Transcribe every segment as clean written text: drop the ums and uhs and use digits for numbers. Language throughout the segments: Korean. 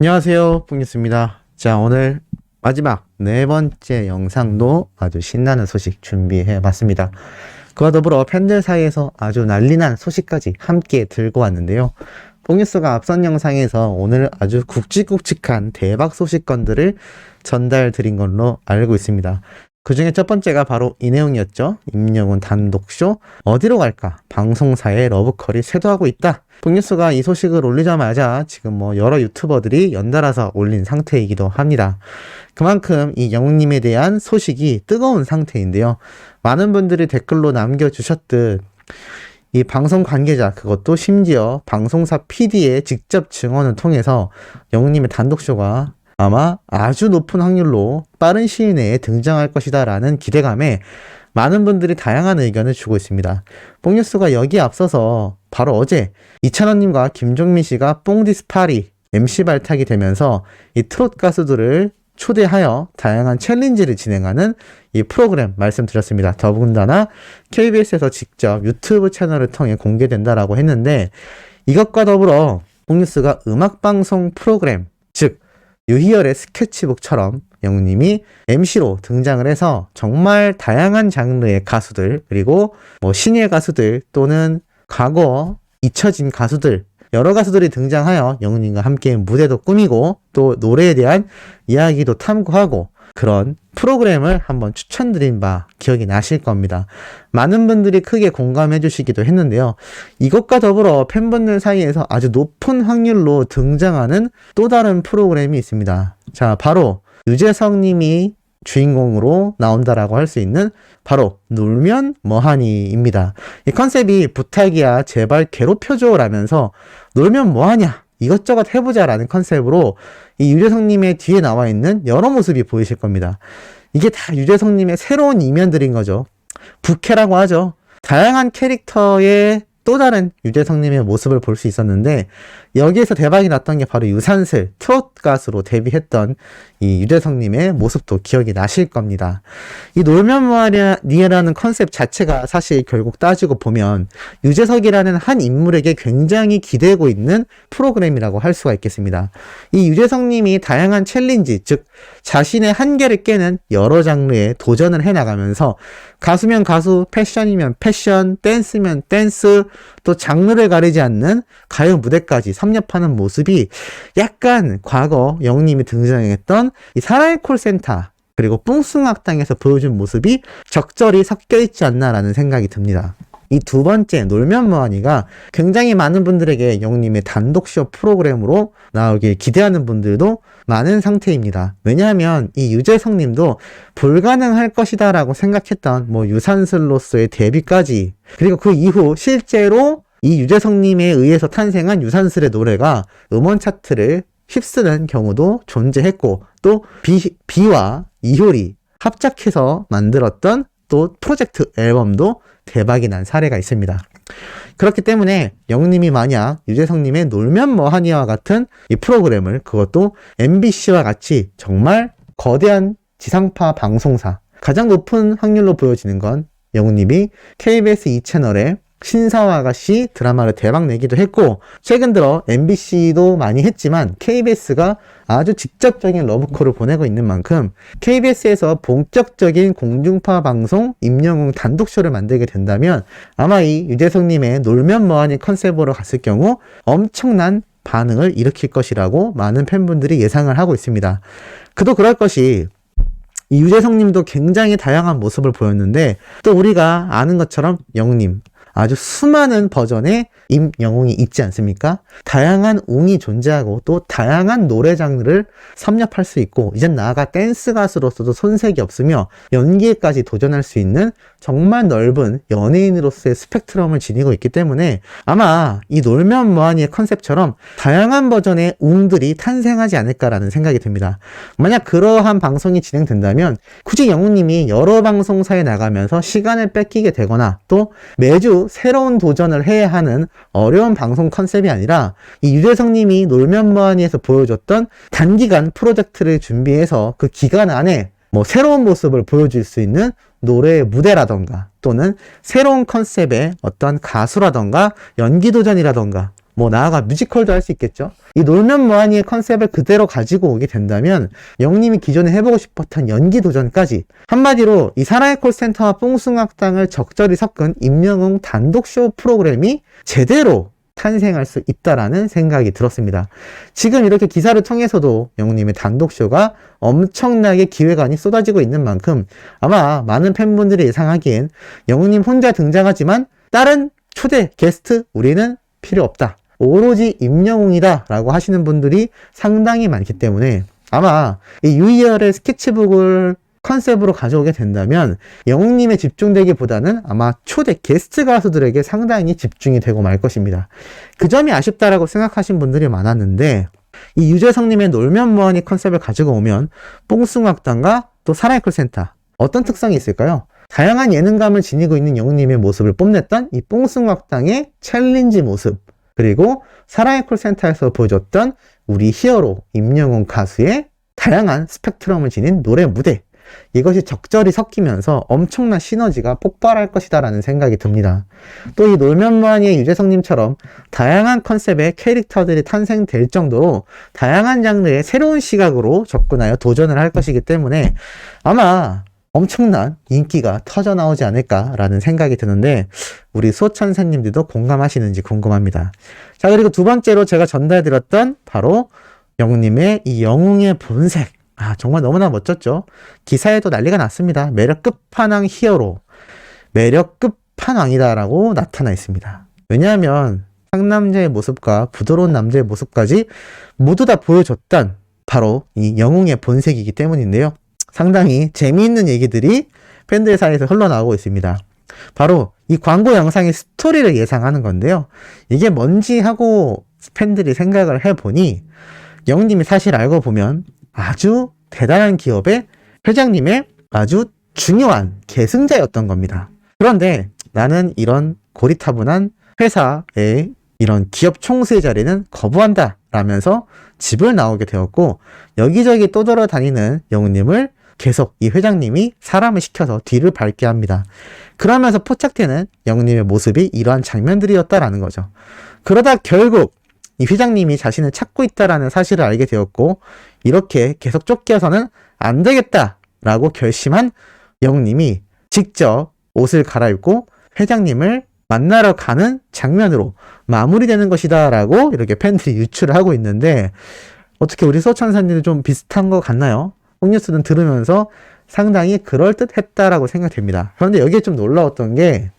안녕하세요, 뿡이었습니다. 자, 오늘 마지막 네 번째 영상도 아주 신나는 소식 준비해 봤습니다. 그와 더불어 팬들 사이에서 아주 난리난 소식까지 함께 들고 왔는데요. 뿡이스가 앞선 영상에서 오늘 아주 굵직굵직한 대박 소식건들을 전달 드린 걸로 알고 있습니다. 그 중에 첫 번째가 바로 이 내용이었죠. 임영웅 단독쇼 어디로 갈까? 방송사에 러브콜이 쇄도하고 있다. 북뉴스가 이 소식을 올리자마자 지금 여러 유튜버들이 연달아서 올린 상태이기도 합니다. 그만큼 이 영웅님에 대한 소식이 뜨거운 상태인데요. 많은 분들이 댓글로 남겨주셨듯 이 방송 관계자, 그것도 심지어 방송사 PD의 직접 증언을 통해서 영웅님의 단독쇼가 아마 아주 높은 확률로 빠른 시일 내에 등장할 것이다 라는 기대감에 많은 분들이 다양한 의견을 주고 있습니다. 뽕뉴스가 여기에 앞서서 바로 어제 이찬원님과 김종민 씨가 뽕디스파리 MC 발탁이 되면서 이 트롯 가수들을 초대하여 다양한 챌린지를 진행하는 이 프로그램 말씀드렸습니다. 더군다나 KBS에서 직접 유튜브 채널을 통해 공개된다라고 했는데, 이것과 더불어 뽕뉴스가 음악방송 프로그램, 즉 유희열의 스케치북처럼 영웅님이 MC로 등장을 해서 정말 다양한 장르의 가수들, 그리고 신예 가수들 또는 과거 잊혀진 가수들, 여러 가수들이 등장하여 영웅님과 함께 무대도 꾸미고 또 노래에 대한 이야기도 탐구하고 그런 프로그램을 한번 추천드린 바 기억이 나실 겁니다. 많은 분들이 크게 공감해 주시기도 했는데요. 이것과 더불어 팬분들 사이에서 아주 높은 확률로 등장하는 또 다른 프로그램이 있습니다. 자, 바로 유재석 님이 주인공으로 나온다라고 할 수 있는 바로 놀면 뭐하니입니다. 이 컨셉이 부탁이야 제발 괴롭혀줘 라면서 놀면 뭐하냐 이것저것 해보자 라는 컨셉으로 이 유재석님의 뒤에 나와 있는 여러 모습이 보이실 겁니다. 이게 다 유재석님의 새로운 이면들인 거죠. 부캐라고 하죠. 다양한 캐릭터의 또 다른 유재석님의 모습을 볼 수 있었는데, 여기에서 대박이 났던 게 바로 유산슬 트롯 가수로 데뷔했던 이 유재석님의 모습도 기억이 나실 겁니다. 이 놀면 뭐하니라는 컨셉 자체가 사실 결국 따지고 보면 유재석이라는 한 인물에게 굉장히 기대고 있는 프로그램이라고 할 수가 있겠습니다. 이 유재석님이 다양한 챌린지, 즉 자신의 한계를 깨는 여러 장르에 도전을 해나가면서 가수면 가수, 패션이면 패션, 댄스면 댄스, 또 장르를 가리지 않는 가요 무대까지 섭렵하는 모습이 약간 과거 영웅님이 등장했던 이 사랑의 콜센터 그리고 뿡숭악당에서 보여준 모습이 적절히 섞여있지 않나라는 생각이 듭니다. 이 두 번째 놀면 뭐하니가 굉장히 많은 분들에게 영웅님의 단독쇼 프로그램으로 나오길 기대하는 분들도 많은 상태입니다. 왜냐하면 이 유재석님도 불가능할 것이다 라고 생각했던 유산슬로서의 데뷔까지, 그리고 그 이후 실제로 이 유재석님에 의해서 탄생한 유산슬의 노래가 음원 차트를 휩쓰는 경우도 존재했고, 또 비와 이효리 합작해서 만들었던 또 프로젝트 앨범도 대박이 난 사례가 있습니다. 그렇기 때문에 영웅님이 만약 유재석님의 놀면 뭐하니와 같은 이 프로그램을, 그것도 MBC와 같이 정말 거대한 지상파 방송사, 가장 높은 확률로 보여지는 건 영웅님이 KBS 2채널에 신사와 아가씨 드라마를 대박 내기도 했고, 최근 들어 MBC도 많이 했지만 KBS가 아주 직접적인 러브콜을 보내고 있는 만큼 KBS에서 본격적인 공중파 방송 임영웅 단독쇼를 만들게 된다면 아마 이 유재석님의 놀면 뭐하니 컨셉으로 갔을 경우 엄청난 반응을 일으킬 것이라고 많은 팬분들이 예상을 하고 있습니다. 그도 그럴 것이, 이 유재석님도 굉장히 다양한 모습을 보였는데, 또 우리가 아는 것처럼 영웅님 아주 수많은 버전의 임영웅이 있지 않습니까? 다양한 웅이 존재하고 또 다양한 노래 장르를 섭렵할 수 있고, 이젠 나아가 댄스 가수로서도 손색이 없으며 연기에까지 도전할 수 있는 정말 넓은 연예인으로서의 스펙트럼을 지니고 있기 때문에 아마 이 놀면 뭐하니의 컨셉처럼 다양한 버전의 웅들이 탄생하지 않을까라는 생각이 듭니다. 만약 그러한 방송이 진행된다면 굳이 영웅님이 여러 방송사에 나가면서 시간을 뺏기게 되거나 또 매주 새로운 도전을 해야 하는 어려운 방송 컨셉이 아니라 이 유재석님이 놀면 뭐하니에서 보여줬던 단기간 프로젝트를 준비해서 그 기간 안에 새로운 모습을 보여줄 수 있는 노래의 무대라던가 또는 새로운 컨셉의 어떤 가수라던가 연기 도전이라던가 뭐 나아가 뮤지컬도 할 수 있겠죠. 이 놀면 뭐하니의 컨셉을 그대로 가지고 오게 된다면 영님이 기존에 해보고 싶었던 연기 도전까지, 한마디로 이 사랑의 콜센터와 뽕숭악당을 적절히 섞은 임영웅 단독쇼 프로그램이 제대로 탄생할 수 있다라는 생각이 들었습니다. 지금 이렇게 기사를 통해서도 영웅님의 단독쇼가 엄청나게 기획안이 쏟아지고 있는 만큼 아마 많은 팬분들이 예상하기엔 영웅님 혼자 등장하지만 다른 초대 게스트 우리는 필요 없다, 오로지 임영웅이다 라고 하시는 분들이 상당히 많기 때문에 아마 이 유희열의 스케치북을 컨셉으로 가져오게 된다면 영웅님에 집중되기보다는 아마 초대 게스트 가수들에게 상당히 집중이 되고 말 것입니다. 그 점이 아쉽다라고 생각하신 분들이 많았는데, 이 유재석님의 놀면 뭐하니 컨셉을 가지고 오면 뽕숭악당과 또 사랑의 콜센터 어떤 특성이 있을까요? 다양한 예능감을 지니고 있는 영웅님의 모습을 뽐냈던 이 뽕숭악당의 챌린지 모습, 그리고 사랑의 콜센터에서 보여줬던 우리 히어로 임영웅 가수의 다양한 스펙트럼을 지닌 노래 무대, 이것이 적절히 섞이면서 엄청난 시너지가 폭발할 것이다 라는 생각이 듭니다. 또 이 놀면 뭐하니의 유재석님처럼 다양한 컨셉의 캐릭터들이 탄생될 정도로 다양한 장르의 새로운 시각으로 접근하여 도전을 할 것이기 때문에 아마 엄청난 인기가 터져 나오지 않을까라는 생각이 드는데, 우리 수호천사님들도 공감하시는지 궁금합니다. 자, 그리고 두 번째로 제가 전달드렸던 바로 영웅님의 이 영웅의 본색, 정말 너무나 멋졌죠. 기사에도 난리가 났습니다. 매력 끝판왕 히어로, 매력 끝판왕이다 라고 나타나 있습니다. 왜냐하면 상남자의 모습과 부드러운 남자의 모습까지 모두 다 보여줬던 바로 이 영웅의 본색이기 때문인데요. 상당히 재미있는 얘기들이 팬들 사이에서 흘러나오고 있습니다. 바로 이 광고 영상의 스토리를 예상하는 건데요. 이게 뭔지 하고 팬들이 생각을 해보니 영웅님이 사실 알고 보면 아주 대단한 기업의 회장님의 아주 중요한 계승자였던 겁니다. 그런데 나는 이런 고리타분한 회사의 이런 기업 총수의 자리는 거부한다 라면서 집을 나오게 되었고, 여기저기 떠돌아다니는 영웅님을 계속 이 회장님이 사람을 시켜서 뒤를 밟게 합니다. 그러면서 포착되는 영웅님의 모습이 이러한 장면들이었다라는 거죠. 그러다 결국 이 회장님이 자신을 찾고 있다라는 사실을 알게 되었고, 이렇게 계속 쫓겨서는 안 되겠다라고 결심한 영웅님이 직접 옷을 갈아입고 회장님을 만나러 가는 장면으로 마무리되는 것이다 라고 이렇게 팬들이 유추를 하고 있는데, 어떻게 우리 수호천사님도 좀 비슷한 것 같나요? 홍뉴스는 들으면서 상당히 그럴듯했다라고 생각됩니다. 그런데 여기에 좀 놀라웠던 게,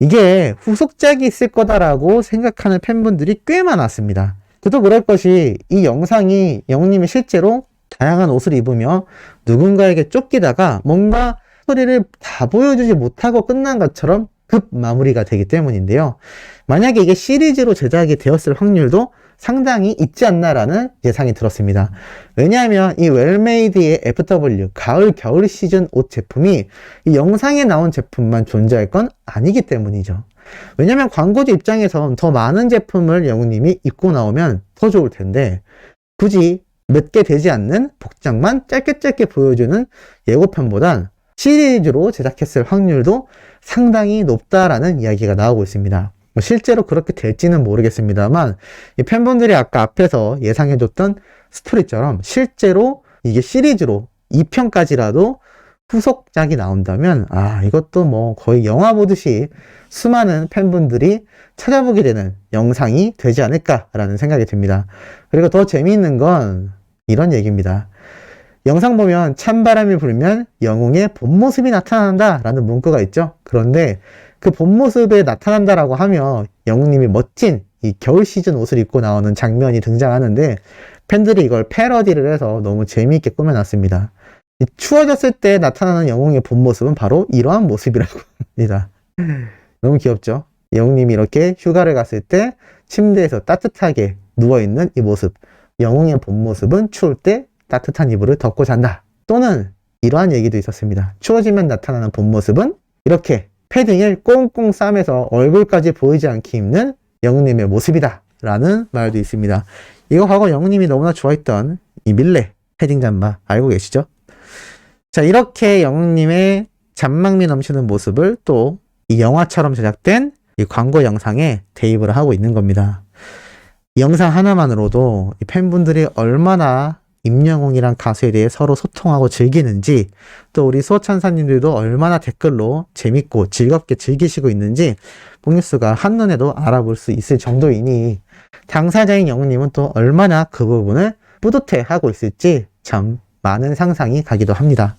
이게 후속작이 있을 거다라고 생각하는 팬분들이 꽤 많았습니다. 그도 그럴 것이 이 영상이 영웅님이 실제로 다양한 옷을 입으며 누군가에게 쫓기다가 뭔가 스토리를 다 보여주지 못하고 끝난 것처럼 급 마무리가 되기 때문인데요. 만약에 이게 시리즈로 제작이 되었을 확률도 상당히 있지 않나라는 예상이 들었습니다. 왜냐하면 이 웰메이드의 FW 가을 겨울 시즌 옷 제품이 이 영상에 나온 제품만 존재할 건 아니기 때문이죠. 왜냐하면 광고주 입장에선 더 많은 제품을 영웅님이 입고 나오면 더 좋을 텐데, 굳이 몇 개 되지 않는 복장만 짧게 보여주는 예고편보단 시리즈로 제작했을 확률도 상당히 높다라는 이야기가 나오고 있습니다. 실제로 그렇게 될지는 모르겠습니다만, 이 팬분들이 아까 앞에서 예상해줬던 스토리처럼 실제로 이게 시리즈로 2편까지라도 후속작이 나온다면 이것도 뭐 거의 영화 보듯이 수많은 팬분들이 찾아보게 되는 영상이 되지 않을까라는 생각이 듭니다. 그리고 더 재미있는 건 이런 얘기입니다. 영상 보면 찬바람이 불면 영웅의 본 모습이 나타난다 라는 문구가 있죠. 그런데 그 본 모습에 나타난다라고 하며 영웅님이 멋진 이 겨울 시즌 옷을 입고 나오는 장면이 등장하는데, 팬들이 이걸 패러디를 해서 너무 재미있게 꾸며놨습니다. 추워졌을 때 나타나는 영웅의 본 모습은 바로 이러한 모습이라고 합니다. 너무 귀엽죠? 영웅님이 이렇게 휴가를 갔을 때 침대에서 따뜻하게 누워있는 이 모습, 영웅의 본 모습은 추울 때 따뜻한 이불을 덮고 잔다. 또는 이러한 얘기도 있었습니다. 추워지면 나타나는 본 모습은 이렇게 패딩을 꽁꽁 싸매서 얼굴까지 보이지 않게 입는 영웅님의 모습이다 라는 말도 있습니다. 이거 과거 영웅님이 너무나 좋아했던 이 밀레 패딩 잠바 알고 계시죠? 자, 이렇게 영웅님의 잔망미 넘치는 모습을 또 이 영화처럼 제작된 이 광고 영상에 대입을 하고 있는 겁니다. 이 영상 하나만으로도 이 팬분들이 얼마나 임영웅이란 가수에 대해 서로 소통하고 즐기는지, 또 우리 수호천사님들도 얼마나 댓글로 재밌고 즐겁게 즐기시고 있는지 뽕뉴스가 한눈에도 알아볼 수 있을 정도이니, 당사자인 영웅님은 또 얼마나 그 부분을 뿌듯해하고 있을지 참 많은 상상이 가기도 합니다.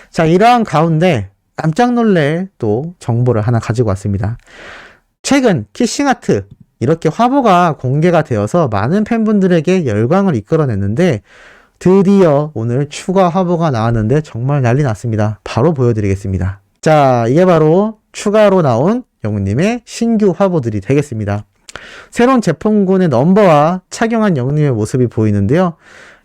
자, 이러한 가운데 깜짝 놀랄 또 정보를 하나 가지고 왔습니다. 최근 키싱아트 이렇게 화보가 공개가 되어서 많은 팬분들에게 열광을 이끌어냈는데, 드디어 오늘 추가 화보가 나왔는데 정말 난리 났습니다. 바로 보여드리겠습니다. 자, 이게 바로 추가로 나온 영웅님의 신규 화보들이 되겠습니다. 새로운 제품군의 넘버와 착용한 영웅님의 모습이 보이는데요.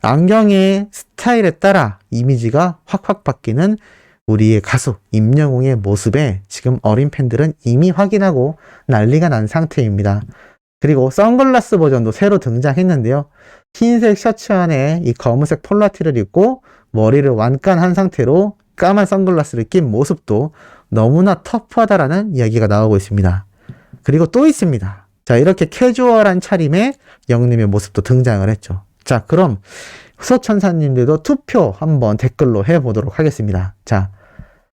안경의 스타일에 따라 이미지가 확확 바뀌는 우리의 가수 임영웅의 모습에 지금 어린 팬들은 이미 확인하고 난리가 난 상태입니다. 그리고 선글라스 버전도 새로 등장했는데요. 흰색 셔츠 안에 이 검은색 폴라티를 입고 머리를 완간한 상태로 까만 선글라스를 낀 모습도 너무나 터프하다라는 이야기가 나오고 있습니다. 그리고 또 있습니다. 자, 이렇게 캐주얼한 차림의 영웅님의 모습도 등장을 했죠. 자, 그럼 수호천사님들도 투표 한번 댓글로 해보도록 하겠습니다. 자,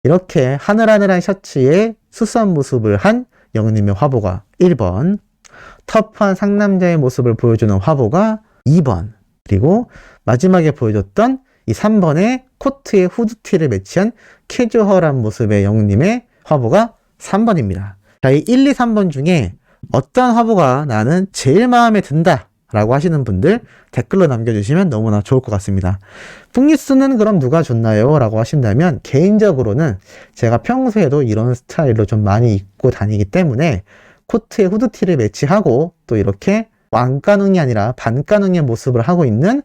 이렇게 하늘하늘한 셔츠에 수수한 모습을 한 영웅님의 화보가 1번, 터프한 상남자의 모습을 보여주는 화보가 2번, 그리고 마지막에 보여줬던 이 3번의 코트에 후드티를 매치한 캐주얼한 모습의 영웅님의 화보가 3번입니다. 자, 이 1, 2, 3번 중에 어떤 화보가 나는 제일 마음에 든다 라고 하시는 분들 댓글로 남겨주시면 너무나 좋을 것 같습니다. 뽕뉴스는 그럼 누가 좋나요? 라고 하신다면, 개인적으로는 제가 평소에도 이런 스타일로 좀 많이 입고 다니기 때문에 코트에 후드티를 매치하고 또 이렇게 완가능이 아니라 반가능의 모습을 하고 있는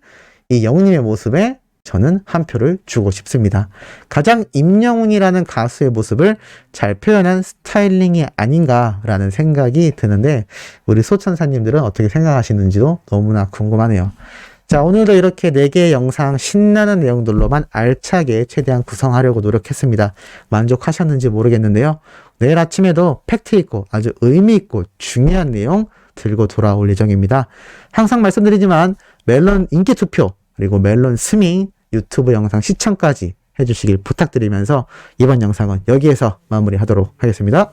이 영웅님의 모습에 저는 한 표를 주고 싶습니다. 가장 임영웅이라는 가수의 모습을 잘 표현한 스타일링이 아닌가라는 생각이 드는데, 우리 소천사님들은 어떻게 생각하시는지도 너무나 궁금하네요. 자, 오늘도 이렇게 4개의 영상 신나는 내용들로만 알차게 최대한 구성하려고 노력했습니다. 만족하셨는지 모르겠는데요. 내일 아침에도 팩트 있고 아주 의미 있고 중요한 내용 들고 돌아올 예정입니다. 항상 말씀드리지만 멜론 인기 투표 그리고 멜론 스밍 유튜브 영상 시청까지 해주시길 부탁드리면서 이번 영상은 여기에서 마무리하도록 하겠습니다.